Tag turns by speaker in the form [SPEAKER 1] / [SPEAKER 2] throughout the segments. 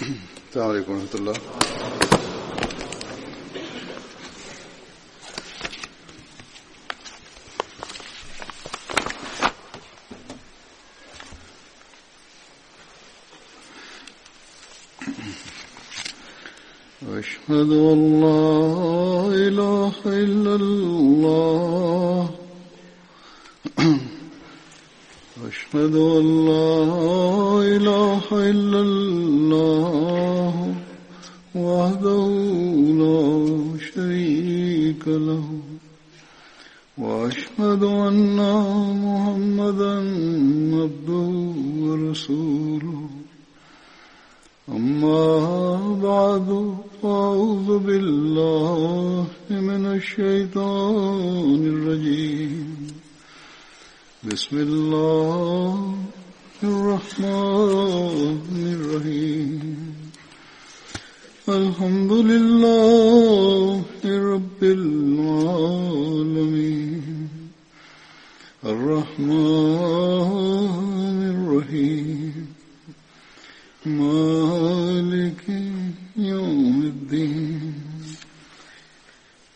[SPEAKER 1] السلام عليكم ورحمة الله. أشهد أن لا إله إلا الله. أشهد أن لا إله إلا الله وحده لا شريك له وأشهد أن محمدا عبده ورسوله. أما بعد فأعوذ بالله من الشيطان الرجيم. بسم الله الرحمن الرحيم. الحمد لله رب العالمين الرحمن الرحيم مالك يوم الدين.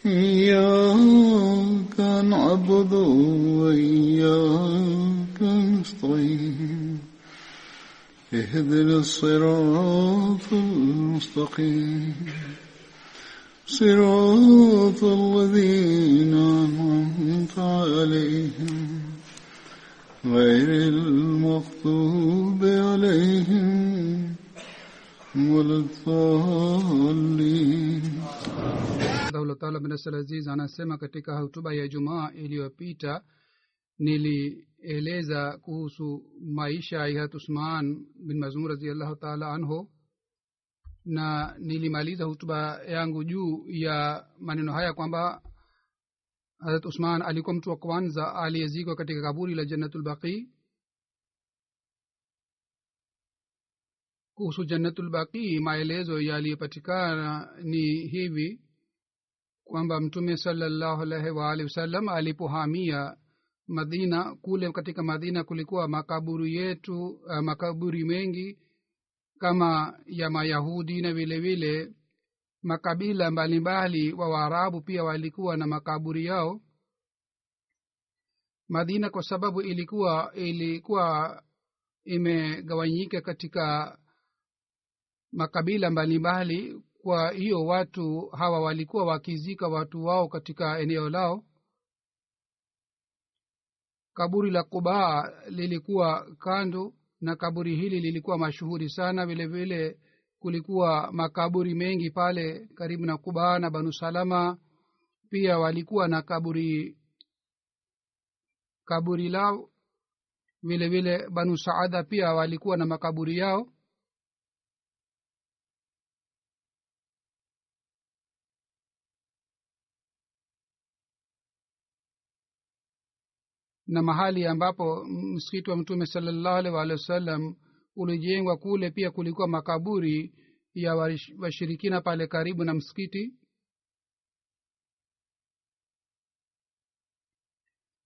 [SPEAKER 1] إياك نعبد وإياك نستعين. اهدنا الصراط المستقيم صراط الذين أنعمت عليهم غير المغضوب عليهم ولا الضالين.
[SPEAKER 2] Allah Ta'ala bin Aziz anasema katika hotuba ya Ijumaa iliyopita nilieleza kuhusu maisha ya Uthman bin Maz'un radhiyallahu ta'ala anhu, na nilimaliza hotuba yangu juu ya maneno haya kwamba Hazrat Uthman alikuwa mtu wa kwanza aliyezikwa katika kaburi la Jannatul Baqi. Kuhusu Jannatul Baqi maelezo yaliyopatikana ni hivi kwamba Mtume sallallahu alaihi wa alihi wasallam alipohamia Madina, kule katika Madina kulikuwa makaburi mengi kama ya Mayahudi, na vile vile makabila mbalimbali wa Waarabu pia walikuwa na makaburi yao. Madina kwa sababu ilikuwa imegawanyika katika makabila mbalimbali, kwa hiyo watu hawa walikuwa wakizika watu wao katika eneo lao. Kaburi la Quba lilikuwa kando, na kaburi hili lilikuwa mashuhuri sana. vile vile kulikuwa makaburi mengi pale karibu na Quba, na Banu Salama pia walikuwa na kaburi lao. vile vile Banu Saada pia walikuwa na makaburi yao. Na mahali ambapo msikiti wa Mtume sallallahu alaihi wasallam ulijengwa, kule pia kulikuwa makaburi ya washirikina pale karibu na msikiti.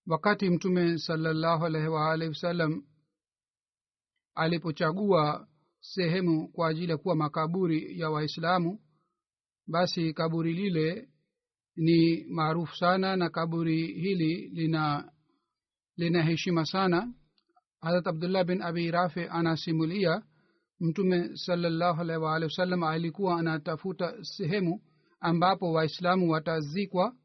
[SPEAKER 2] Wakati Mtume sallallahu alaihi wasallam alipochagua sehemu kwa ajili ya kuwa makaburi ya Waislamu, basi kaburi lile ni maarufu sana, na kaburi hili lina heshima sana. Hazrat Abdullah bin Abi Rafi anasimulia Mtume sallallahu alaihi wasallam alikuwa anatafuta sehemu ambapo Waislamu watazikwa,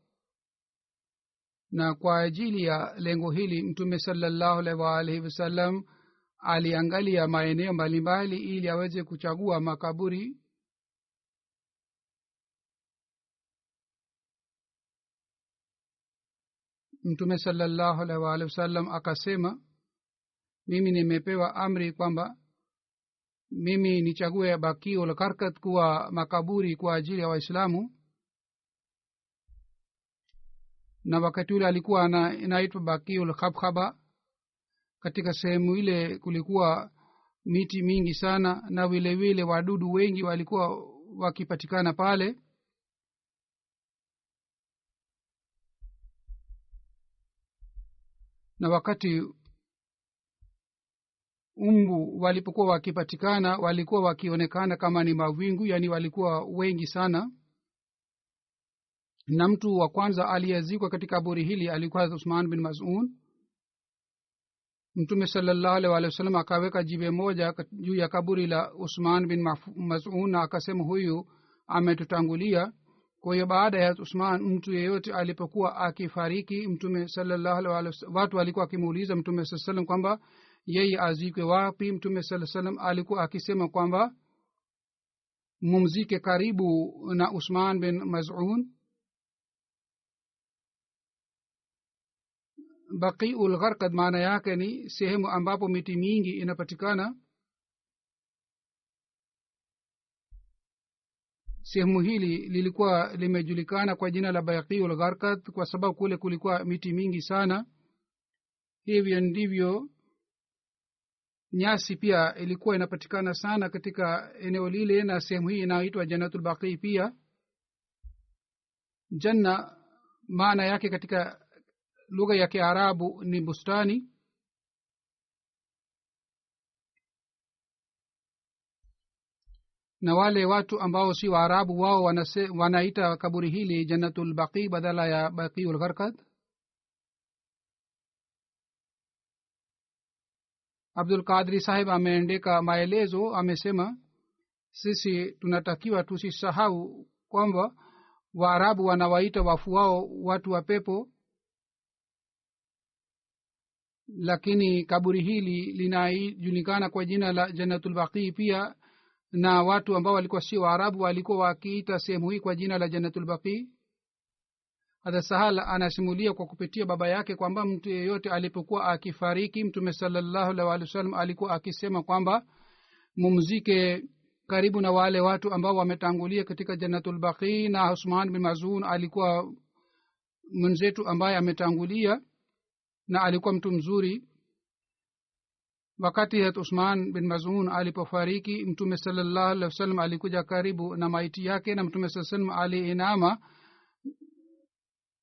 [SPEAKER 2] na kwa ajili ya lengo hili Mtume sallallahu alaihi wasallam aliangalia maeneo mbalimbali ili aweze kuchagua makaburi. Mtume sallallahu alaihi wasallam akasema, mimi nimepewa amri kwamba mimi nichague Baqiul Qarqad kuwa makaburi kwa ajili ya Waislamu. Na wakati ule alikuwa inaitwa Baqiul Khabkhaba. Katika sehemu ile kulikuwa miti mingi sana, na vile vile wadudu wengi walikuwa wakipatikana pale. Na wakati umbu walipokuwa wakipatikana walikuwa wakionekana kama ni mawingu, yani walikuwa wengi sana. Na mtu wa kwanza aliyezikwa katika kaburi hili alikuwa Uthman bin Maz'un. Mtume sallallahu alaihi wasallam akaweka jiwe moja juu ya kaburi la Uthman bin Maz'un na akasema huyu ametutangulia. Kwa hiyo baada ya Uthman, mtu yeyote alipokuwa akifariki, Mtume sallallahu alaihi wasallam, watu walikuwa akimuuliza Mtume sallallahu alaihi wasallam kwamba yeye azikwe wapi. Mtume sallallahu alaihi wasallam alikuwa akisema kwamba mumzike karibu na Uthman bin Maz'un. Baqiul Gharqad maana yake ni sehemu ambapo miti mingi inapatikana. Sehemu hili lilikuwa limejulikana kwa jina la Baqiul Gharqad kwa sababu kule kulikuwa miti mingi sana. Hivyo ndivyo nyasi pia ilikuwa inapatikana sana katika eneo lile, na sehemu hii inaitwa Jannatul Baqi pia. Janna maana yake katika lugha ya Kiarabu ni bustani. Na wale watu ambao si Waarabu wao wanaita kaburi hili Jannatul Baqi badala ya Baqiul Gharqad. Abdul Qadri sahib ameandika maelezo, amesema sisi tunatakiwa tusisahau kwamba Waarabu wanawaita wafu wao watu wa pepo, lakini kaburi hili linajulikana kwa jina la Jannatul Baqi pia, na watu ambao walikuwa si Waarabu walikuwa wakiita sehemu hii kwa jina la Jannatul Baqi. Hata Sahal anasimulia kwa kupitia baba yake kwamba mtu yeyote alipokuwa akifariki, Mtume sallallahu alaihi wasallam alikuwa akisema kwamba mumzike karibu na wale watu ambao wametangulia katika Jannatul Baqi. Na Uthman bin Maz'un alikuwa mwenzetu ambaye ametangulia na alikuwa mtu mzuri. Wakati Uthman bin Maz'un alipofariki, Mtume sallallahu alaihi wasallam alikuja karibu na maiti yake, na Mtume sallallahu alaihi wasallam aliinama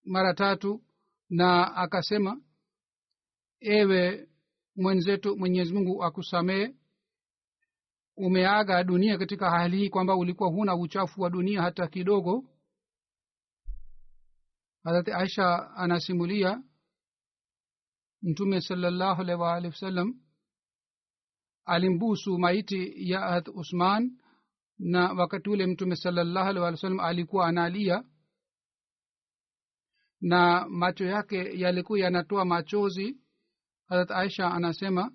[SPEAKER 2] mara 3 na akasema, ewe mwenzetu, Mwenyezi Mungu akusamee, umeaga dunia katika hali hii kwamba ulikuwa huna uchafu wa dunia hata kidogo. Hazrat Aisha anasimulia Mtume sallallahu alaihi wasallam alimbusu maiti ya Uthman, na wakati ule Mtume sallallahu alaihi wasallam alikuwa analia na macho yake yalikuwa yanatoa machozi. Hazrat Aisha anasema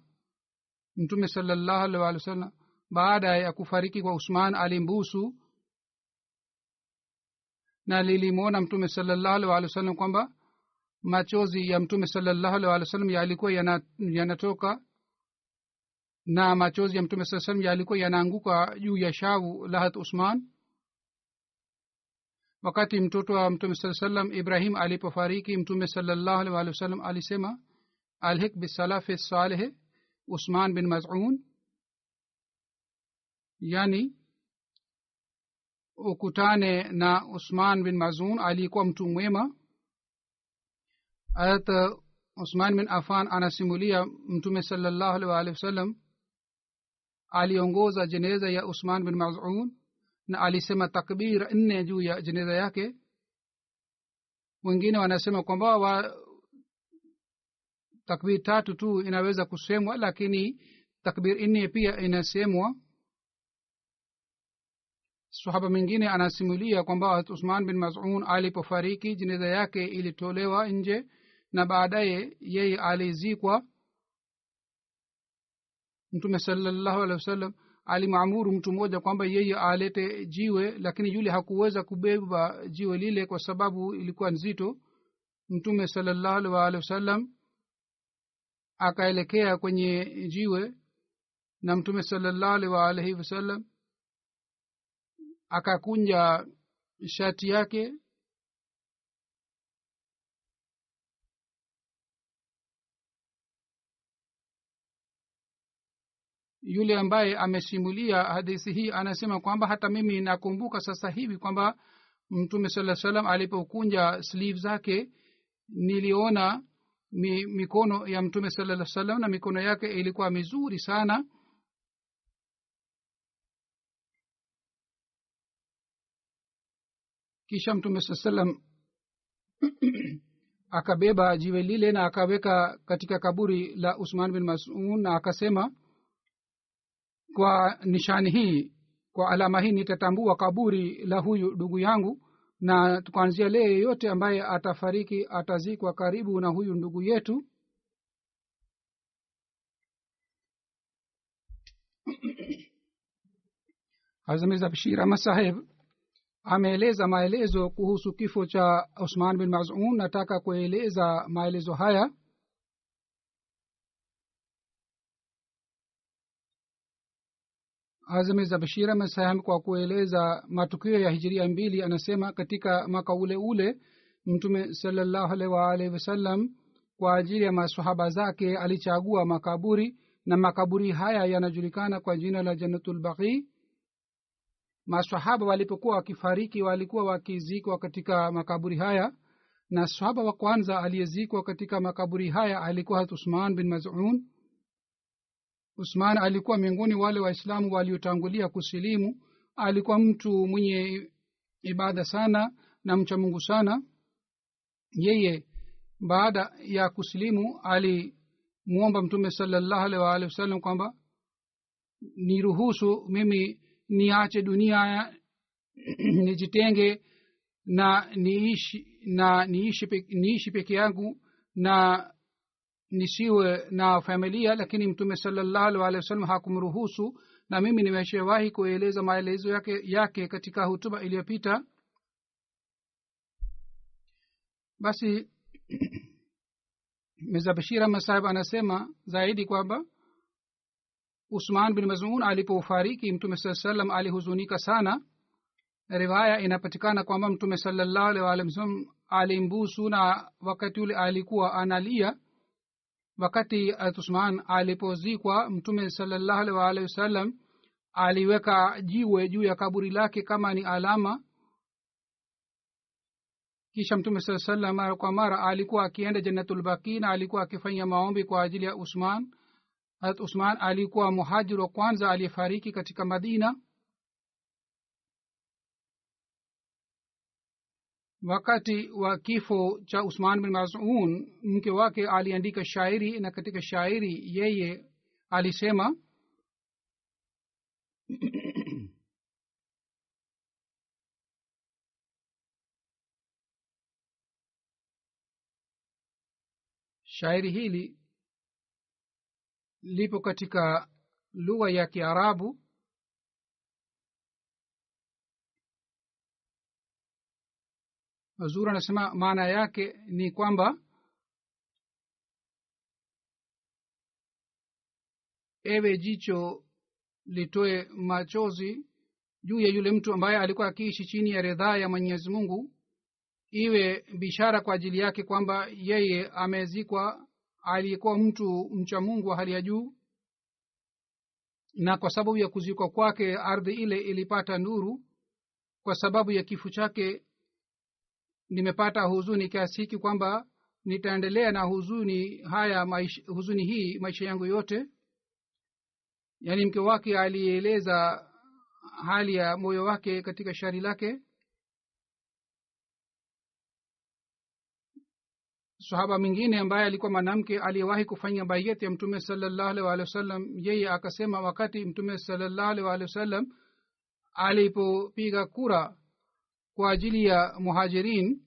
[SPEAKER 2] Mtume sallallahu alaihi wasallam baada ya kufariki kwa Uthman alimbusu, na lilimwona Mtume sallallahu alaihi wasallam kwamba machozi ya Mtume sallallahu alaihi wasallam yalikuwa yanatoka, na machozi ya Mtume sallallahu alaihi wasallam yalikuwa yanaanguka juu ya shavu la Uthman. Wakati mtoto wa Mtume sallallahu alaihi wasallam Ibrahim alipofariki, Mtume sallallahu alaihi wasallam alisema, alhiq bisalafi salih Uthman bin Maz'un, yani ukutane na Uthman bin Maz'un, alikuwa mtu mwema. Ayat Uthman bin Affan anasimulia Mtume sallallahu alaihi wasallam aliongoza jeneza ya Uthman bin Maz'un na alisema takbir 4 juu ya jeneza yake. Wengine wanasema kwamba takbir 3 tu inaweza kusemwa, lakini takbir 4 pia inasemwa. Sahaba mwingine anasimulia kwamba Uthman bin Maz'un alipofariki jeneza yake ilitolewa nje na baadaye yeye alizikwa. Mtume sallallahu alaihi wasallam alimaamuru mtu mmoja kwamba yeye alete jiwe, lakini yule hakuweza kubeba jiwe lile kwa sababu ilikuwa nzito. Mtume sallallahu alaihi wasallam akaelekea kwenye jiwe, na Mtume sallallahu alaihi wasallam akakunja shati yake yule ambaye amesimulia hadithi hii anasema kwamba hata mimi nakumbuka sasa hivi kwamba Mtume sallallahu alaihi wasallam alipokunja sleeve zake niliona mikono ya mtume sallallahu alaihi wasallam na mikono yake ilikuwa mizuri sana. Kisha mtume sallallahu alaihi wasallam akabeba jiwe lile na akaweka katika kaburi la Usman bin Mas'ud na akasema, kwa nishani hii, kwa alama hii nitatambua kaburi la huyu ndugu yangu, na kuanzia leo yote ambaye atafariki atazikwa karibu na huyu ndugu yetu. Hazrat Mirza Bashir Ahmad Saheb ameeleza maelezo kuhusu kifo cha Usman bin Maz'un. Nataka kueleza maelezo haya. Hazrat Mirza Bashir Ahmad Saheb kwa kueleza matukio ya hijiria mbili anasema, katika mwaka ule ule mtume sallallahu alaihi wasallam kwa ajili ya maswahaba zake alichagua makaburi, na makaburi haya yanajulikana kwa jina la Jannatul Baqi. Maswahaba walipokuwa wakifariki walikuwa wakizikwa katika makaburi haya, na sahaba wa kwanza aliyezikwa katika makaburi haya alikuwa Usman bin Maz'un. Usman alikuwa miongoni wale waislamu waliotangulia kusilimu. Alikuwa mtu mwenye ibada sana na mcha Mungu sana. Yeye baada ya kusilimu alimuomba mtume sallallahu alaihi wasallam kwamba niruhusu mimi niache dunia nijitenge na niishi peke yangu na nisiwe na familia. Lakini mtume sallallahu alaihi wasallam hakumruhusu, na mimi nimeshawahi kueleza maelezo yake katika hutuba iliyopita. Basi Mirza Bashir Ahmad Sahib anasema zaidi kwamba Usman bin Maz'un alipofariki mtume sallallahu alaihi wasallam alihuzunika sana. Riwaya inapatikana kwamba mtume sallallahu alaihi wasallam alimbusu, na wakati ule alikuwa analia. Wakati Usman alipozikwa, mtume sallallahu alaihi wasallam aliweka jiwe juu ya kaburi lake kama ni alama. Kisha mtume sallallahu alaihi wasallam mara kwa mara alikuwa akienda Jannatul Baqi na alikuwa akifanya maombi kwa ajili ya Usman. Usman alikuwa muhajir wa kwanza aliyefariki katika Madina. Wakati wa kifo cha Usman bin Maz'un, mke wake aliandika shairi, na katika shairi yeye alisema shairi hili lipo katika lugha ya Kiarabu. Mazuri anasema maana yake ni kwamba, ewe jicho litoe machozi juu ya yule mtu ambaye alikuwa akiishi chini ya ridhaa ya Mwenyezi Mungu, iwe bishara kwa ajili yake kwamba yeye amezikwa. Alikuwa mtu mcha Mungu wa hali ya juu, na kwa sababu ya kuzikwa kwake ardhi ile ilipata nuru. Kwa sababu ya kifo chake nimepata huzuni kiasi hiki kwamba nitaendelea na huzuni hii maisha yangu yote. Yani mke wake alieleza hali ya moyo wake katika shairi lake. Sahaba mwingine ambaye alikuwa mwanamke aliyewahi kufanya bayati ya mtume sallallahu alaihi wasallam, yeye akasema wakati mtume sallallahu alaihi wasallam alipopiga kura kwa ajili ya muhajirin,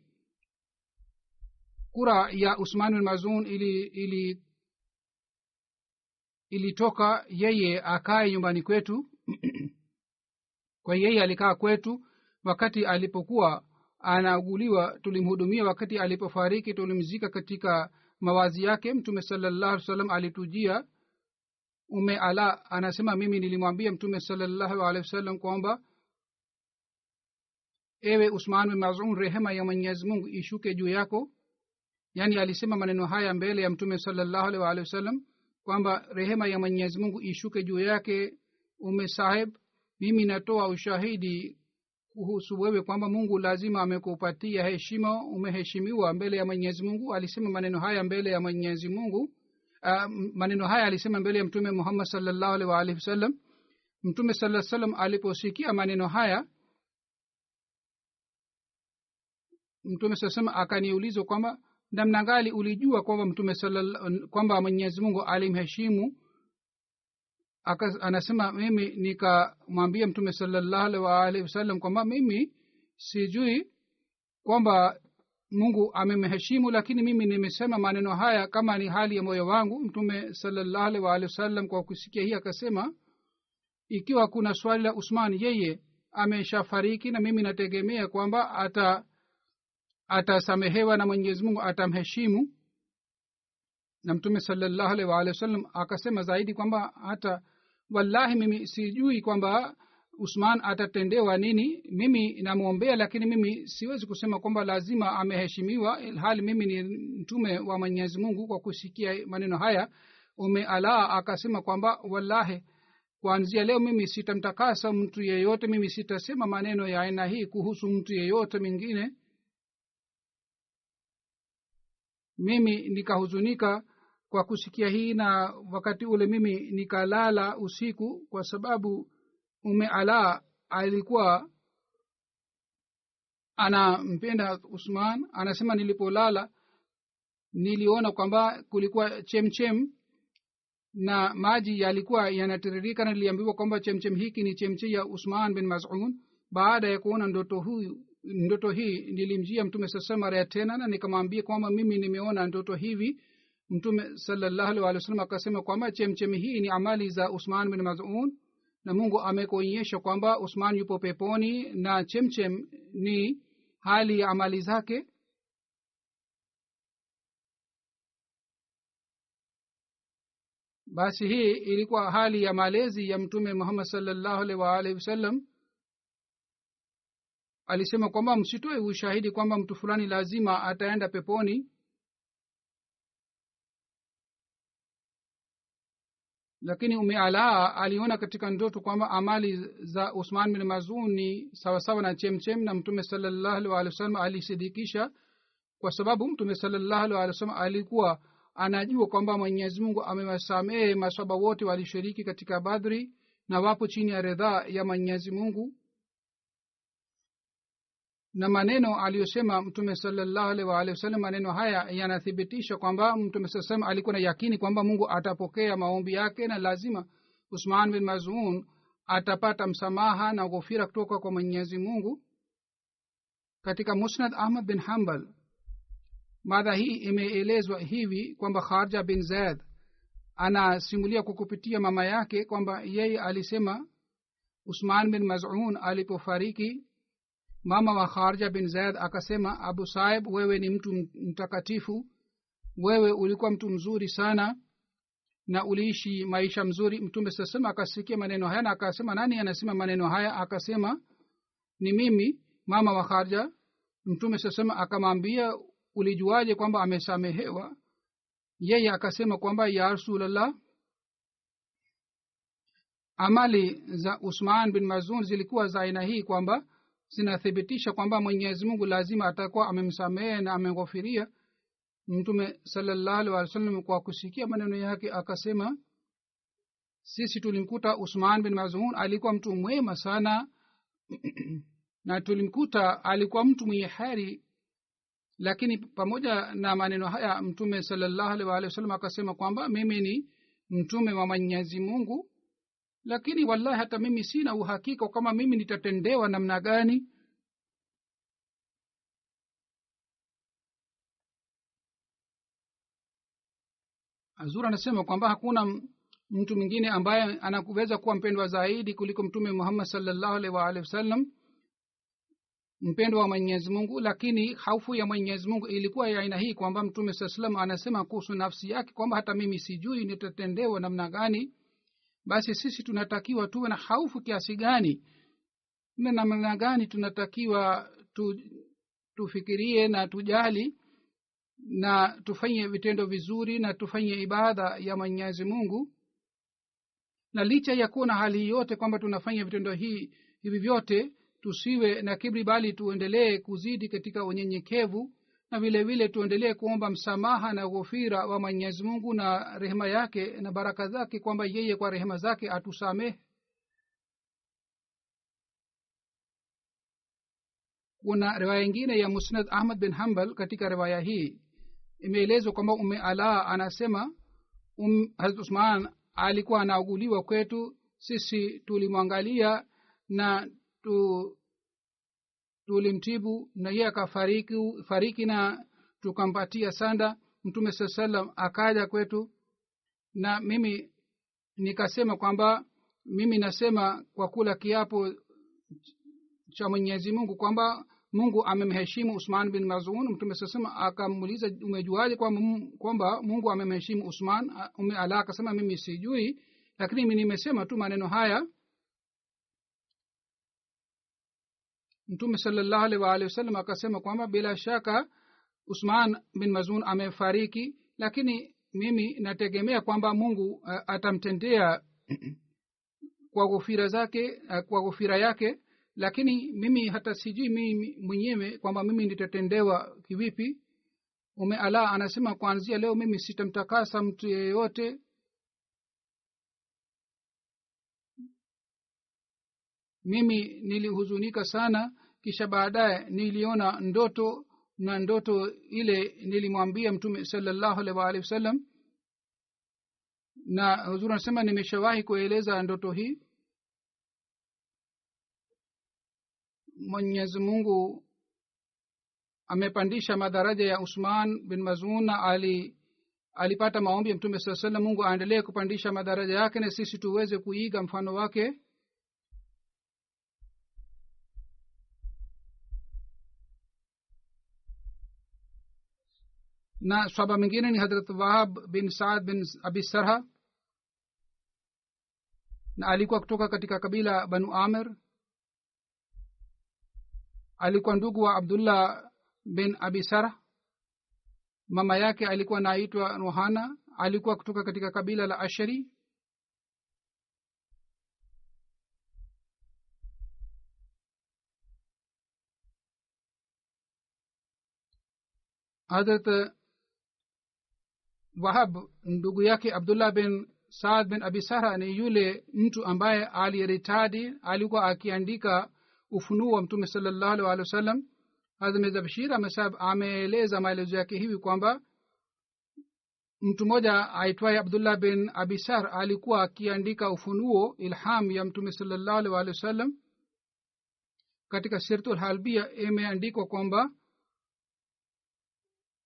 [SPEAKER 2] kura ya Usman bin Maz'un ilitoka yeye akae nyumbani kwetu. Kwa yeye alikaa kwetu. Wakati alipokuwa anauguliwa tulimhudumia. Wakati alipofariki tulimzika katika mawazi yake. Mtume sallallahu alaihi wasallam alitujia. Ala anasema mimi nilimwambia mtume sallallahu alaihi wasallam kwamba, ewe Usman bin Maz'un, rehema ya Mwenyezi Mungu ishuke juu yako. Yani alisema maneno haya mbele ya mtume sallallahu alaihi wasallam kwamba rehema ya Mwenyezi Mungu ishuke juu yake. Sahib, mimi natoa ushahidi kuhusu wewe kwamba Mungu lazima amekupatia heshima, umeheshimiwa mbele ya Mwenyezi Mungu. Alisema maneno haya mbele ya Mwenyezi Mungu. Maneno haya alisema mbele ya Mtume Muhammad sallallahu alaihi wa alihi wasallam. Mtume sallallahu alaihi wasallam aliposikia maneno haya, Mtume sallallahu akaniuliza kwamba namna gani ulijua kwamba Mwenyezi Mungu alimheshimu. Anasema mimi nikamwambia Mtume sallallahu alaihi wa alihi wasallam kwamba mimi sijui kwamba Mungu amemheshimu, lakini mimi nimesema maneno haya kama ni hali ya moyo wangu. Mtume sallallahu alaihi wa alihi wasallam kwa kusikia hii akasema, ikiwa kuna swali la Usman, yeye ameshafariki na mimi nategemea kwamba atasamehewa na Mwenyezi Mungu, atamheshimu. Na Mtume sallallahu alaihi wa alihi wasallam akasema zaidi kwamba hata wallahi mimi sijui kwamba Usman atatendewa nini. Mimi namuombea, lakini mimi siwezi kusema kwamba lazima ameheshimiwa, hali mimi ni mtume wa Mwenyezi Mungu. Kwa kusikia maneno haya ala akasema kwamba wallahi kuanzia leo mimi sitamtakasa mtu yeyote, mimi sitasema maneno ya aina hii kuhusu mtu yeyote mwingine. Mimi nikahuzunika kwa kusikia hii, na wakati ule mimi nikalala usiku kwa sababu ala alikuwa anampenda Usman. Anasema nilipolala niliona kwamba kulikuwa chemchem na maji yalikuwa yanatiririka, na niliambiwa kwamba chemchem hiki ni chemche ya Usman bin Maz'un. Baada ya kuona ndoto hii nilimjia Mtume sasa mara ya tena na nikamwambia kwamba mimi nimeona ndoto hivi. Mtume sallallahu alaihi wasallam akasema kwamba chemchem hii ni amali za Usman bin Maz'un, na Mungu amekuonyesha kwamba Usman yupo peponi na chemchem ni hali ya amali zake. Basi hii ilikuwa hali ya malezi ya Mtume Muhammad sallallahu alaihi wasallam. Alisema kwamba msitoe ushahidi kwamba mtu fulani lazima ataenda peponi, lakini ala aliona katika ndoto kwamba amali za Usman bin Maz'un ni sawasawa na chemchem, na Mtume sallallahu alaihi wasallam alisidikisha, kwa sababu Mtume sallallahu alaihi wasallam alikuwa anajua kwamba Mwenyezi Mungu amewasamehe maswahaba wote walishiriki katika Badri na wapo chini ya ridhaa ya Mwenyezi Mungu. Na maneno aliyosema Mtume sallallahu alaihi wasallam, maneno haya yanathibitisha kwamba Mtume sallallahu alaihi alikuwa na yakini kwamba Mungu atapokea maombi yake na lazima Usman bin Maz'un atapata msamaha na ghufira kutoka kwa Mwenyezi Mungu. Katika Musnad Ahmad bin Hanbal mada hii imeelezwa hivi kwamba Kharja bin Zaid anasimulia kwa kupitia mama yake kwamba yeye alisema Usman bin Maz'un alipofariki, mama wa Kharja bin Zaid akasema, Abu Saib, wewe ni mtu mtakatifu, wewe ulikuwa mtu mzuri sana na uliishi maisha mzuri. Mtume sasema akasikia maneno haya na akasema, nani anasema maneno haya? Akasema, ni mimi, mama wa Kharja. Mtume sasema akamwambia, ulijuaje kwamba amesamehewa? Yeye akasema kwamba ya Rasulullah, amali za Usman bin Maz'un zilikuwa za aina hii kwamba zinathibitisha kwamba Mwenyezi Mungu lazima atakuwa amemsamehe na ameghufiria. Mtume sallallahu alaihi wasallam kwa kusikia maneno yake akasema, sisi tulimkuta Usman bin Maz'un alikuwa mtu mwema sana na tulimkuta alikuwa mtu mwenye heri. Lakini pamoja na maneno haya Mtume sallallahu alaihi wasallam akasema kwamba mimi ni mtume wa Mwenyezi Mungu, lakini wallahi hata mimi sina uhakika kama mimi nitatendewa namna gani. Azura anasema kwamba hakuna mtu mwingine ambaye anaweza kuwa mpendwa zaidi kuliko Mtume Muhammad sallallahu alaihi wasallam, mpendwa wa Mwenyezi Mungu. Lakini hofu ya Mwenyezi Mungu ilikuwa ya aina hii kwamba Mtume sallallahu alaihi wasallam anasema kuhusu nafsi yake kwamba hata mimi sijui nitatendewa namna gani. Basi sisi tunatakiwa tuwe na hofu kiasi gani na namna gani tunatakiwa tufikirie na tujali na tufanye vitendo vizuri na tufanye ibada ya Mwenyezi Mungu. Na licha ya kuwa na hali yote kwamba tunafanya vitendo hivi vyote, tusiwe na kibri bali tuendelee kuzidi katika unyenyekevu na vile vile tuendelee kuomba msamaha na ghufira wa Mwenyezi Mungu na rehema yake na baraka zake kwamba yeye kwa rehema zake atusamehe. Kuna riwaya nyingine ya Musnad Ahmad bin Hanbal. Katika riwaya hii imeelezwa kwamba Ala anasema Hazrat Usman alikuwa anauguliwa kwetu, sisi tulimwangalia na tulimtibu na yeye akafariki na tukampatia sanda. Mtume sallam akaja kwetu na mimi nikasema kwamba mimi nasema kwa kula kiapo cha Mwenyezi Mungu kwamba Mungu amemheshimu Usman bin Maz'un. Mtume sallam akamuuliza umejuaje kwamba Mungu amemheshimu Usman? Ala akasema mimi sijui, lakini mimi nimesema tu maneno haya. Mtume sallallahu alaihi wasallam akasema kwamba bila shaka Usman bin Maz'un amefariki, lakini mimi nategemea kwamba Mungu atamtendea kwa ghufira yake, lakini mimi hata sijui mimi mwenyewe kwamba mimi nitatendewa kivipi. Ala anasema kuanzia leo mimi sitamtakasa mtu yeyote. Mimi nilihuzunika sana. Kisha baadaye niliona ndoto, na ndoto ile nilimwambia Mtume sallallahu alaihi wasallam, na huzuri anasema nimeshawahi kueleza ndoto hii. Mwenyezi Mungu amepandisha madaraja ya Usman bin Maz'un. Alipata maombi ya Mtume sallallahu alaihi wasallam, Mungu aendelee kupandisha madaraja yake na sisi tuweze kuiga mfano wake. Na swahaba mwingine ni Hazrat Wahab bin Saad bin Abi Sarha, na alikuwa kutoka katika kabila Banu Amir. Alikuwa ndugu wa Abdullah bin Abi Sarh. Mama yake alikuwa anaitwa Ruhana, alikuwa kutoka katika kabila la Ashari. Hazrat Wahab ndugu yake Abdullah bin Saad bin Abi Sarha ni yule mtu ambaye aliritadi, alikuwa akiandika ufunuo wa Mtume sallallahu alaihi wasallam. Hazrat Mirza Bashir ameeleza maelezo yake hivi kwamba mtu mmoja aitwaye Abdullah bin Abi Sarh alikuwa akiandika ufunuo ilham ya Mtume sallallahu alaihi wasallam. Katika Siratul Halbia imeandikwa kwamba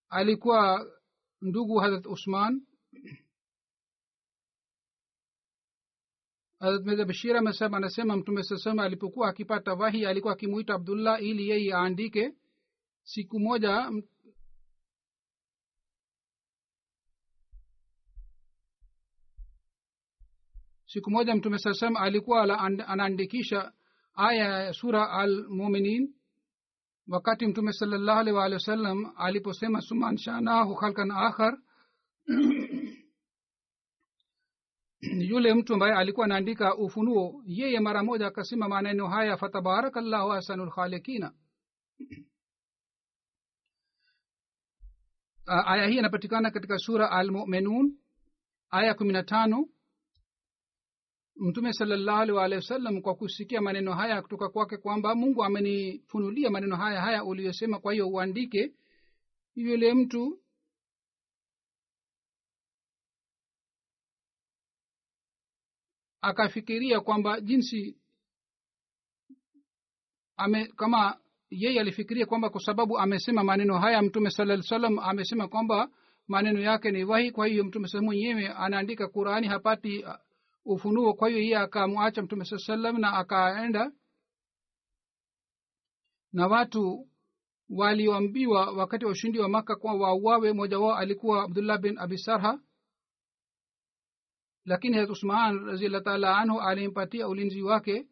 [SPEAKER 2] alikuwa ndugu Hazrat Usman. Hazrat Mirza Bashir anasema Mtume sallallahu alipokuwa akipata wahi alikuwa akimuita Abdullah ili yeye aandike. Siku moja Mtume sallallahu alikuwa anaandikisha aya ya sura Al-Mu'minin. Wakati Mtume sallallahu alaihi wasallam aliposema suman shanahu khalqan akhar, yule mtu ambaye alikuwa anaandika ufunuo yeye mara moja akasema maneno haya, fatabarakallahu ahsanul khaliqina. Aya hii inapatikana katika sura Al-Mu'minun aya 15. Mtume sallallahu alaihi wasallam kwa kusikia maneno haya kutoka kwake kwamba Mungu amenifunulia maneno haya uliyosema, kwa hiyo uandike. Yule mtu akafikiria kwamba jinsi kama yeye alifikiria kwamba kwa sababu amesema maneno haya Mtume sallallahu alaihi wasallam amesema kwamba maneno yake ni wahi, kwa hiyo Mtume sallallahu mwenyewe anaandika Qur'ani hapati ufunuo. Kwa hiyo yeye akamwacha Mtume sallallahu alaihi wasallam na akaenda. Na watu walioambiwa wakati wa ushindi wa Maka kwa wauawe, mmoja wao alikuwa Abdullah bin Abi Sarha, lakini Hazrat Usman radhiyallahu ta'ala anhu alimpatia ulinzi wake.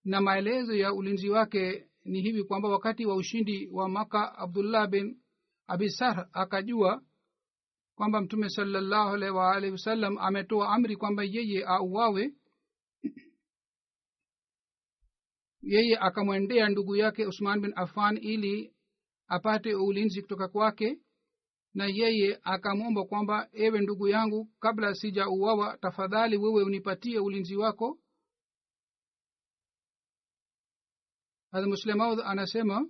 [SPEAKER 2] Na maelezo ya ulinzi wake ni hivi kwamba wakati wa ushindi wa Maka Abdullah bin Abi Sarh akajua kwamba Mtume sallallahu alaihi wasallam ametoa amri kwamba yeye auawe. yeye akamwendea ndugu yake Usman bin Affan ili apate ulinzi kutoka kwake, na yeye akamwomba kwamba ewe ndugu yangu, kabla sijauawa tafadhali wewe unipatie ulinzi wako. Hazrat Muslim Maud anasema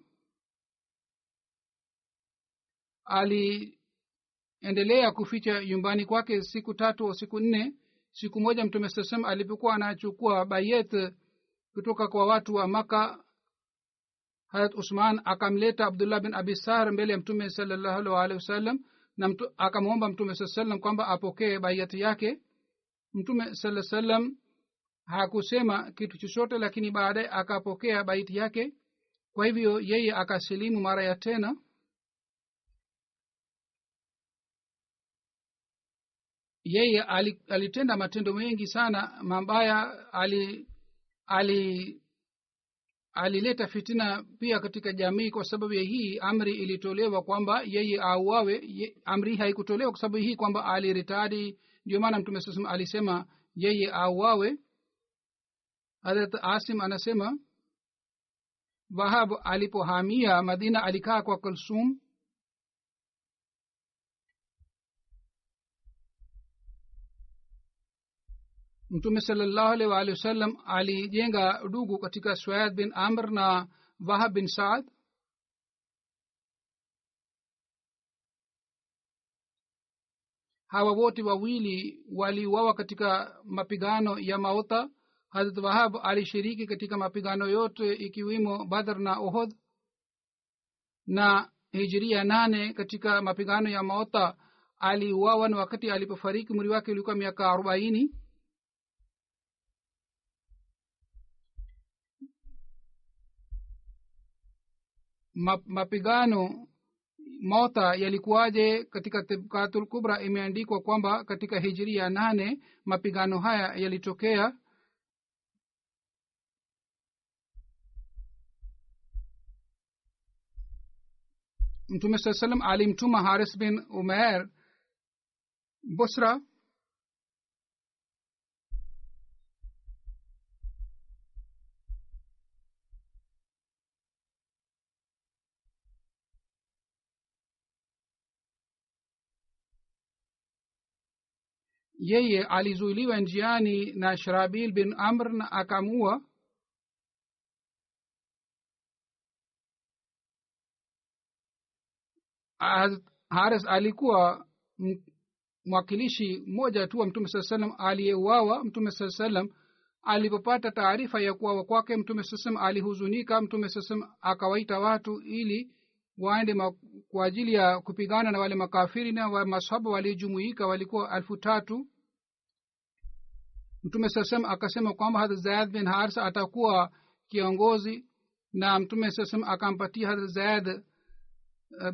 [SPEAKER 2] aliendelea kuficha nyumbani kwake siku 3 au siku 4. Siku moja Mtume sallam alipokuwa anachukua bayat kutoka kwa watu wa Maka, Hazrat Usman akamleta Abdullah bin Abi Sahr mbele ya Mtume sallallahu alaihi wasallam, na akamwomba Mtume sallallahu alaihi wasallam kwamba apokee bayat yake. Mtume sallallahu alaihi wasallam hakusema kitu chochote, lakini baadaye akapokea bayat yake. Kwa hivyo yeye akasilimu mara ya tena. Yeye alitenda matendo mengi sana mabaya. Alileta fitina pia katika jamii. Kwa sababu ya hii amri ilitolewa kwamba yeye auawe. Amri haikutolewa kwa sababu hii kwamba aliritadi, ndio maana Mtume sasa alisema yeye auawe. Hazrat Asim anasema Wahab alipohamia Madina alikaa kwa Kulsum. Mtume sallallahu alaihi wasallam alijenga ndugu katika Suaid bin Amr na Wahab bin Saad. Hawa wote wawili waliuawa katika mapigano ya Mauta. Hazrat Wahab alishiriki katika mapigano yote ikiwemo Badr na Uhud, na Hijria 8 katika mapigano ya Mauta aliuawa, na wakati alipofariki umri wake ulikuwa miaka 40. Mapigano Mauta yalikuwaje? Katika Tibqatul Kubra imeandikwa kwamba katika Hijria 8 mapigano haya yalitokea. Mtume sallallahu alaihi wasallam alimtuma Haris bin Umair Busra. Yeye alizuiliwa njiani na Sharabil bin Amr na akamua. Haris alikuwa mwakilishi mmoja tu wa Mtume sallallahu alaihi wasallam aliyeuawa. Mtume sallallahu alaihi wasallam alipopata taarifa ya kuuawa kwake, Mtume sallallahu alaihi wasallam alihuzunika. Mtume sallallahu alaihi wasallam akawaita watu ili waende kwa ajili ya kupigana na wale makafiri, na wa masahaba waliojumuika walikuwa 3,000. Mtume sallallahu alaihi wasallam akasema kwamba Hazrat Zaid bin Harisa atakuwa kiongozi, na Mtume sallallahu alaihi wasallam akampatia Hazrat Zaid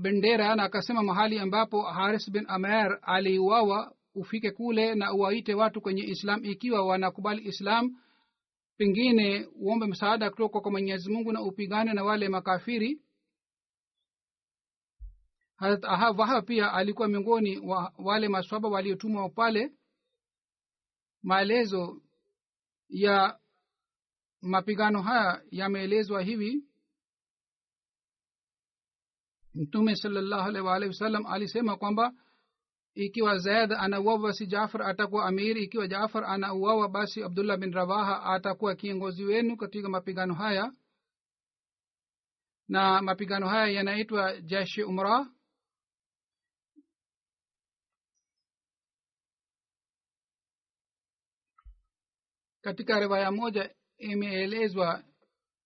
[SPEAKER 2] bendera, na akasema mahali ambapo Haris bin Umair aliuawa ufike kule na uwaite watu kwenye Islam. Ikiwa wanakubali Islam, pengine uombe msaada kutoka kwa Mwenyezi Mungu na upigane na wale makafiri. Hazrat Wahab pia alikuwa miongoni wa wale maswahaba waliotumwa pale. Maelezo ya mapigano haya yameelezwa hivi. Mtume sallallahu alaihi wasallam alisema kwamba ikiwa Zaid anauawa basi Jaafar atakuwa amir, ikiwa Jaafar anauawa basi Abdullah bin Rawaha atakuwa kiongozi wenu katika mapigano haya. Na mapigano haya yanaitwa Jaish Umrah. Katika riwaya moja imeelezwa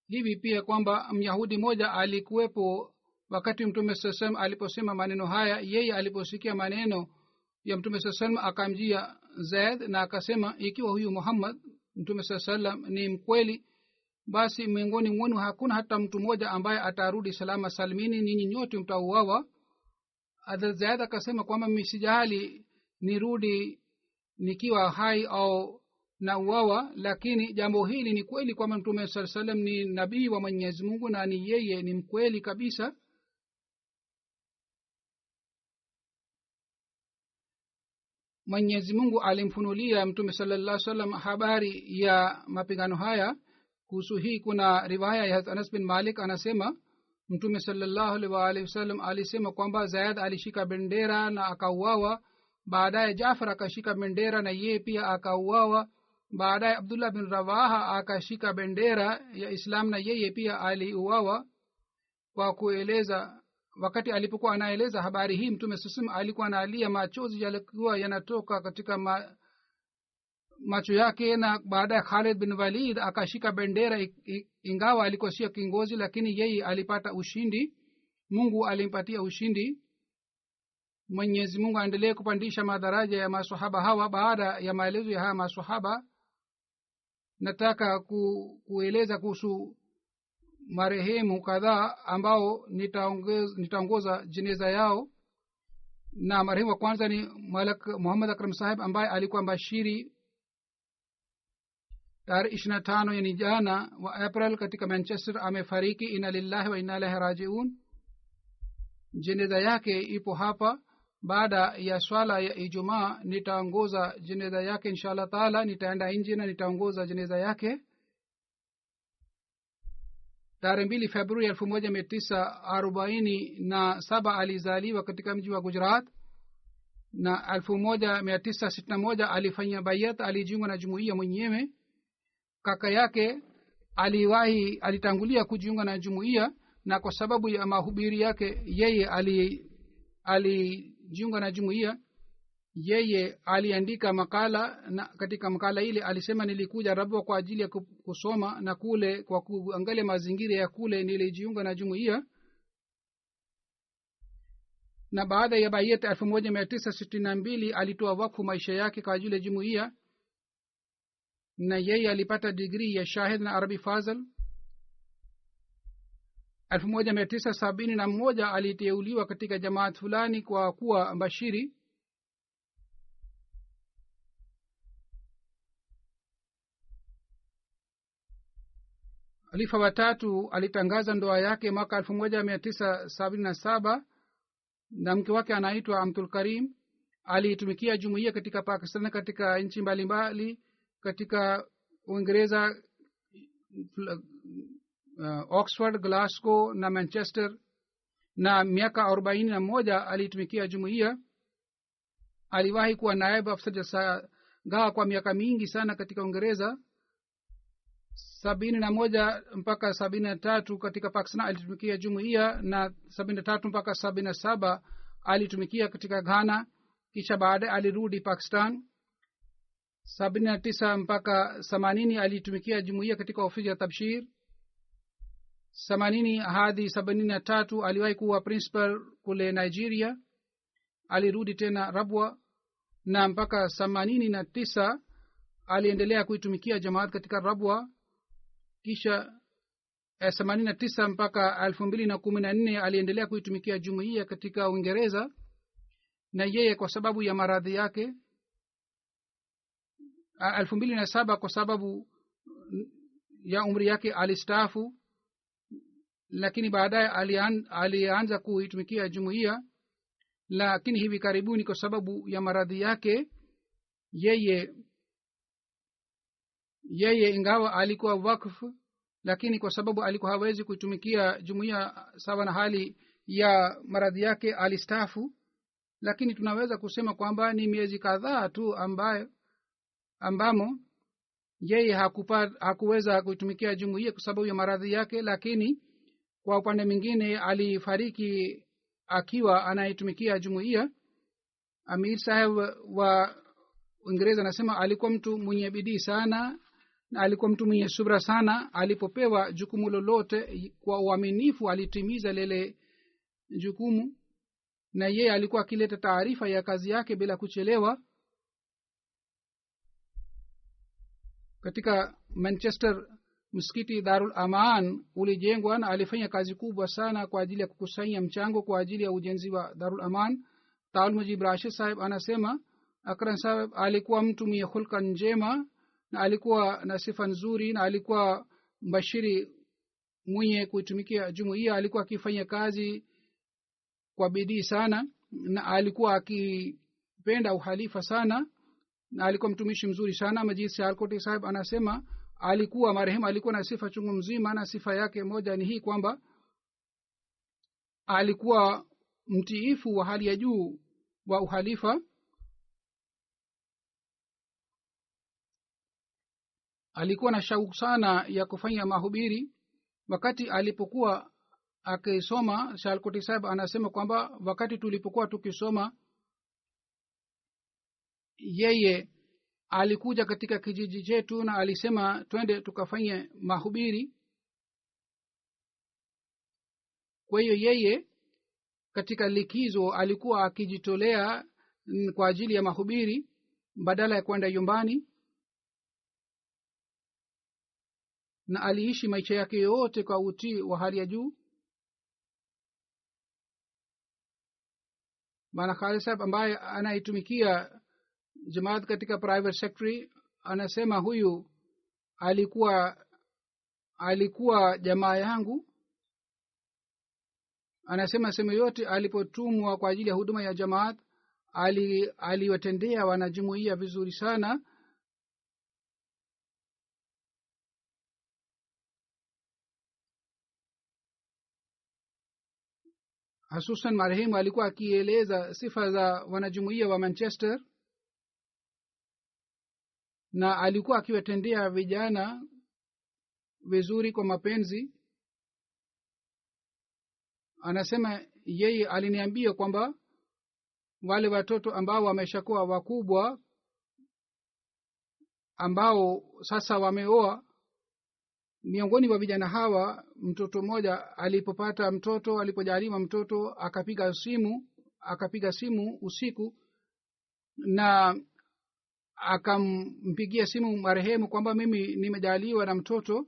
[SPEAKER 2] hivi pia kwamba Myahudi moja alikuwepo wakati Mtume sallallahu alaihi wasallam aliposema maneno haya. Yeye aliposikia maneno ya Mtume sallallahu alaihi wasallam akamjia Zaid na akasema, ikiwa huyu Muhammad Mtume sallallahu alaihi wasallam ni mkweli, basi miongoni mwenu hakuna hata mtu mmoja ambaye atarudi salama salimini, ninyi nyote mtauawa. Zaid akasema kwamba msijali nirudi nikiwa hai au na uawa, lakini jambo hili ni kweli kwamba Mtume sallallahu alaihi wasallam ni nabii wa Mwenyezi Mungu na ni yeye ni mkweli kabisa. Mwenyezi Mungu alimfunulia Mtume sallallahu alaihi wasallam habari ya mapigano haya kuhusu hii kuna riwaya ya Anas bin Malik anasema mtume sallallahu alaihi wasallam alisema kwamba Zaid alishika bendera na akauawa. Baadaye Jaafar akashika bendera na yeye pia akauawa. Baadaye Abdullah bin Rawaha akashika bendera ya Islam na yeye pia aliuawa. Kwa kueleza wakati alipokuwa anaeleza habari hii mtume sallallahu alikuwa analia, machozi yalikuwa yanatoka katika macho yake. Na baadaye Khalid bin Walid akashika bendera, ingawa alikuwa sio kiongozi, lakini yeye alipata ushindi. Mungu alimpatia ushindi. Mwenyezi Mungu aendelee kupandisha madaraja ya maswahaba hawa. Baada ya maelezo ya haya maswahaba, nataka kueleza kuhusu marehemu kadhaa ambao nitaongoza jeneza yao. Na marehemu wa kwanza ni Malak Muhammad Akram Sahib ambaye alikuwa mbashiri. Tarehe 25 yani jana wa April katika Manchester amefariki. Inna lillahi wa inna ilaihi rajiun. Jeneza yake ipo hapa. Baada ya swala ya Ijumaa nitaongoza jeneza yake inshallah taala. Nitaenda nje na nitaongoza jeneza yake. Tarehe 2 Februari 1947 alizaliwa katika mji wa Gujarat, na 1961 alifanya bayat, alijiunga na jumuiya mwenyewe. Kaka yake alitangulia kujiunga na jumuiya, na kwa sababu ya mahubiri yake yeye alijiunga na jumuiya. Yeye aliandika makala, na katika makala ile alisema, nilikuja Rabwa kwa ajili ya kusoma, na kule kwa kuangalia mazingira ya kule nilijiunga na jumuiya. Na baada ya bayat 1962 alitoa wakfu maisha yake kwa ajili ya jumuiya, na yeye alipata degree ya shahid na Arabi Fazil. 1971 aliteuliwa katika jamaat fulani kwa kuwa mbashiri. Khalifa wa tatu alitangaza ndoa yake mwaka 1977 na mke wake anaitwa Abdul Karim. Alitumikia jumuiya katika Pakistan, katika nchi mbalimbali, katika Uingereza, Oxford, Glasgow na Manchester, na miaka 41 alitumikia jumuiya. Aliwahi kuwa naibu afisa jashagaha kwa miaka mingi sana katika Uingereza. 71 mpaka 73 katika Pakistan alitumikia jumuiya, na 73 mpaka 77 alitumikia katika Ghana. Kisha baadaye alirudi Pakistan. 79 mpaka 80 alitumikia jumuiya katika ofisi ya Tabshir. 80 hadi 73 aliwahi kuwa principal kule Nigeria. Alirudi tena Rabwa, na mpaka 89 aliendelea kuitumikia jamaat katika Rabwa. Kisha 89 mpaka 2014 aliendelea kuitumikia jumuiya katika Uingereza, na yeye kwa sababu ya maradhi yake 2007 kwa sababu ya umri yake alistaafu, lakini baadaye alianza kuitumikia jumuiya. Lakini hivi karibuni kwa sababu ya maradhi yake yeye ingawa alikuwa wakfu, lakini kwa sababu alikuwa hawezi kuitumikia jumuiya sawa na hali ya maradhi yake alistaafu. Lakini tunaweza kusema kwamba ni miezi kadhaa tu ambamo yeye hakuweza kuitumikia jumuiya kwa sababu ya maradhi yake, lakini kwa upande mwingine alifariki akiwa anaitumikia jumuiya. Amir Saheb wa Uingereza anasema alikuwa mtu mwenye bidii sana na alikuwa mtu mwenye subra sana. Alipopewa jukumu lolote kwa uaminifu alitimiza lile jukumu, na yeye alikuwa akileta taarifa ya kazi yake bila kuchelewa. Katika Manchester msikiti Darul Aman ulijengwa, na alifanya kazi kubwa sana kwa ajili ya kukusanya mchango kwa ajili ya ujenzi wa Darul Aman. Taul Mujib Rashid Sahib anasema Akram Sahib alikuwa mtu mwenye hulka njema, na alikuwa na sifa nzuri, na alikuwa mbashiri mwenye kuitumikia jumuiya. Alikuwa akifanya kazi kwa bidii sana, na alikuwa akipenda uhalifa sana, na alikuwa mtumishi mzuri sana. Majid Sialkoti Sahib anasema marehemu alikuwa na sifa chungu mzima, na sifa yake moja ni hii kwamba alikuwa mtiifu wa hali ya juu wa uhalifa. Alikuwa na shauku sana ya kufanya mahubiri. Wakati alipokuwa akisoma, Shalkoti Sahib anasema kwamba wakati tulipokuwa tukisoma, yeye alikuja katika kijiji chetu na alisema twende tukafanye mahubiri. Kwa hiyo yeye katika likizo alikuwa akijitolea kwa ajili ya mahubiri badala ya kwenda nyumbani, na aliishi maisha yake yote kwa utii wa hali ya juu. Bwana Khalid Sahib ambaye anaitumikia Jamaat katika private secretary anasema huyu alikuwa jamaa yangu. Anasema sehemu yote alipotumwa kwa ajili ya huduma ya Jamaat aliwatendea wanajumuiya vizuri sana. Hususan marehemu alikuwa akieleza sifa za wanajumuiya wa Manchester, na alikuwa akiwatendea vijana vizuri kwa mapenzi. Anasema yeye aliniambia kwamba wale watoto ambao wameshakuwa wakubwa, ambao sasa wameoa, miongoni mwa vijana hawa mtoto mmoja alipojaliwa mtoto akapiga simu usiku na akampigia simu marehemu kwamba mimi nimejaliwa na mtoto.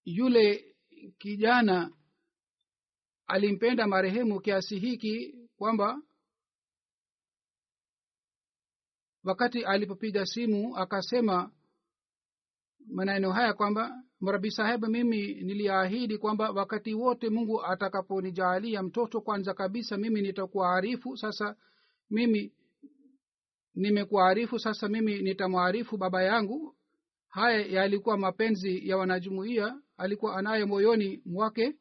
[SPEAKER 2] Yule kijana alimpenda marehemu kiasi hiki kwamba wakati alipopiga simu akasema maneno haya kwamba Murabi Saheb, mimi niliahidi kwamba wakati wote Mungu atakaponijalia mtoto, kwanza kabisa mimi nitakuarifu. Sasa mimi nimekuarifu, sasa mimi nitamwarifu baba yangu. Haya yalikuwa mapenzi ya wanajumuiya alikuwa anayo moyoni mwake.